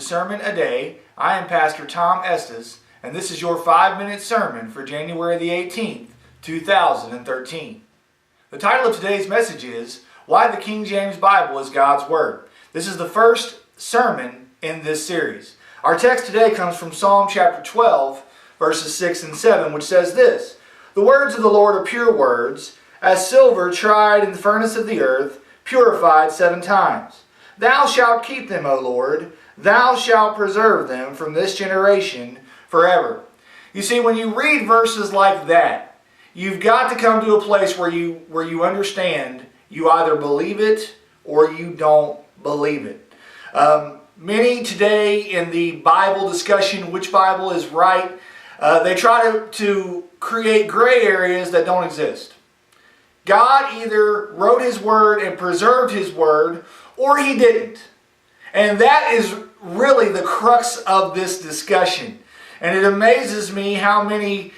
Sermon a Day. I am Pastor Tom Estes, and this is your 5-minute sermon for January the 18th, 2013. The title of today's message is, Why the King James Bible is God's Word. This is the first sermon in this series. Our text today comes from Psalm chapter 12, verses 6 and 7, which says this, The words of the Lord are pure words, as silver tried in the furnace of the earth, purified 7 times. Thou shalt keep them, O Lord. Thou shalt preserve them from this generation forever. You see, when you read verses like that, you've got to come to a place where you understand you either believe it or you don't believe it. Many today in the Bible discussion, which Bible is right, they try to create gray areas that don't exist. God either wrote His Word and preserved His Word, or He didn't. And that is really the crux of this discussion. And it amazes me how many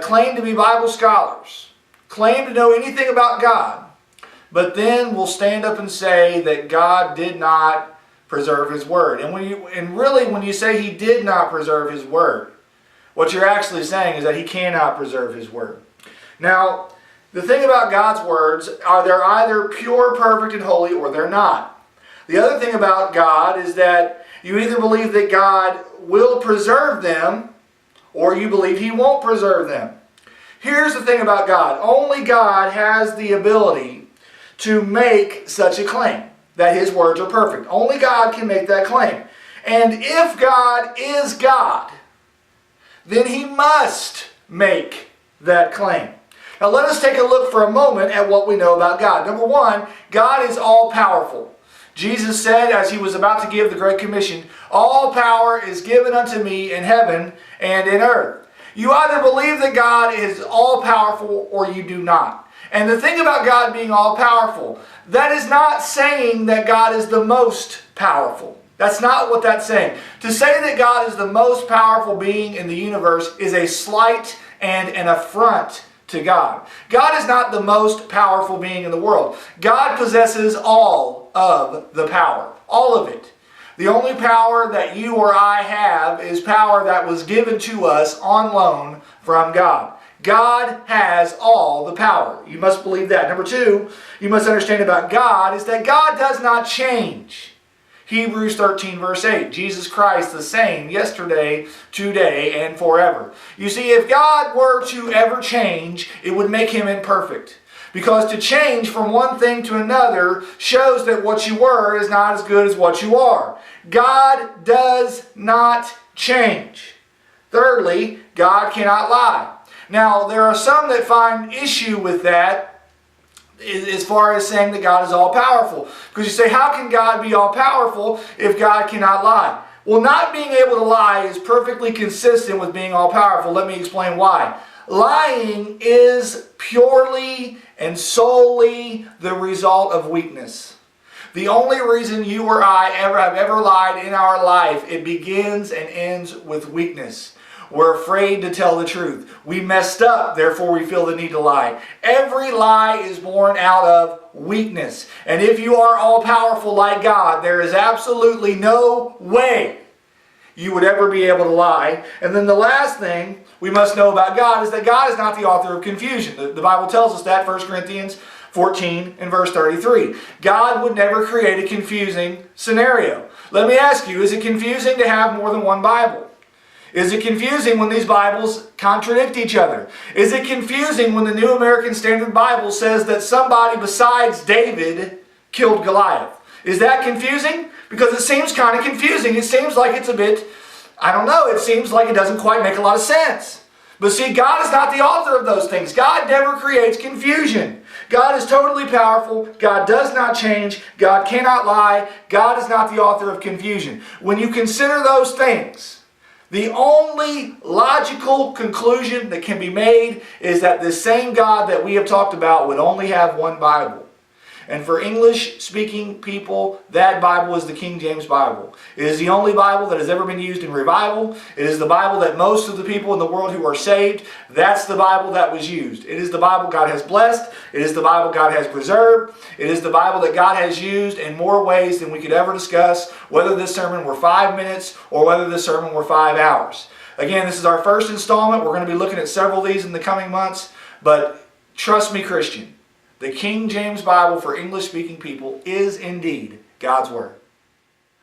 claim to be Bible scholars, claim to know anything about God, but then will stand up and say that God did not preserve His Word. And really when you say He did not preserve His Word, what you're actually saying is that He cannot preserve His Word. Now, the thing about God's words are they're either pure, perfect, and holy, or they're not. The other thing about God is that you either believe that God will preserve them, or you believe He won't preserve them. Here's the thing about God. Only God has the ability to make such a claim, that His words are perfect. Only God can make that claim. And if God is God, then He must make that claim. Now let us take a look for a moment at what we know about God. Number one, God is all-powerful. Jesus said as He was about to give the Great Commission, all power is given unto me in heaven and in earth. You either believe that God is all-powerful or you do not. And the thing about God being all-powerful, that is not saying that God is the most powerful. That's not what that's saying. To say that God is the most powerful being in the universe is a slight and an affront to God. God is not the most powerful being in the world. God possesses all of the power. All of it. The only power that you or I have is power that was given to us on loan from God. God has all the power. You must believe that. Number two, you must understand about God is that God does not change. Hebrews 13 verse 8, Jesus Christ the same yesterday, today, and forever. You see, if God were to ever change, it would make Him imperfect. Because to change from one thing to another shows that what you were is not as good as what you are. God does not change. Thirdly, God cannot lie. Now, there are some that find issue with that as far as saying that God is all-powerful. Because you say, how can God be all-powerful if God cannot lie? Well, not being able to lie is perfectly consistent with being all-powerful. Let me explain why. Lying is purely and solely the result of weakness. The only reason you or I have ever lied in our life, it begins and ends with weakness. We're afraid to tell the truth. We messed up, therefore we feel the need to lie. Every lie is born out of weakness. And if you are all-powerful like God, there is absolutely no way you would ever be able to lie. And then the last thing we must know about God is that God is not the author of confusion. The Bible tells us that, 1 Corinthians 14 and verse 33. God would never create a confusing scenario. Let me ask you, is it confusing to have more than one Bible? Is it confusing when these Bibles contradict each other? Is it confusing when the New American Standard Bible says that somebody besides David killed Goliath? Is that confusing? Because it seems kind of confusing. It seems like it's a bit, I don't know, it seems like it doesn't quite make a lot of sense. But see, God is not the author of those things. God never creates confusion. God is totally powerful. God does not change. God cannot lie. God is not the author of confusion. When you consider those things, the only logical conclusion that can be made is that this same God that we have talked about would only have one Bible. And for English-speaking people, that Bible is the King James Bible. It is the only Bible that has ever been used in revival. It is the Bible that most of the people in the world who are saved, that's the Bible that was used. It is the Bible God has blessed. It is the Bible God has preserved. It is the Bible that God has used in more ways than we could ever discuss, whether this sermon were 5 minutes or whether this sermon were 5 hours. Again, this is our first installment. We're going to be looking at several of these in the coming months. But trust me, Christian, the King James Bible for English-speaking people is indeed God's Word.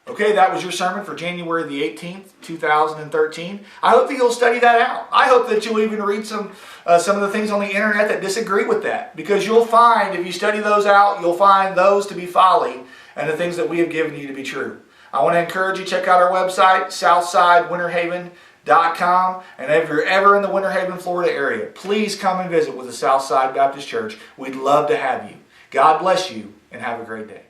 Okay, that was your sermon for January the 18th, 2013. I hope that you'll study that out. I hope that you'll even read some of the things on the internet that disagree with that. Because you'll find, if you study those out, you'll find those to be folly and the things that we have given you to be true. I want to encourage you to check out our website, southsidewinterhaven.com. And if you're ever in the Winter Haven, Florida area, please come and visit with the Southside Baptist Church. We'd love to have you. God bless you and have a great day.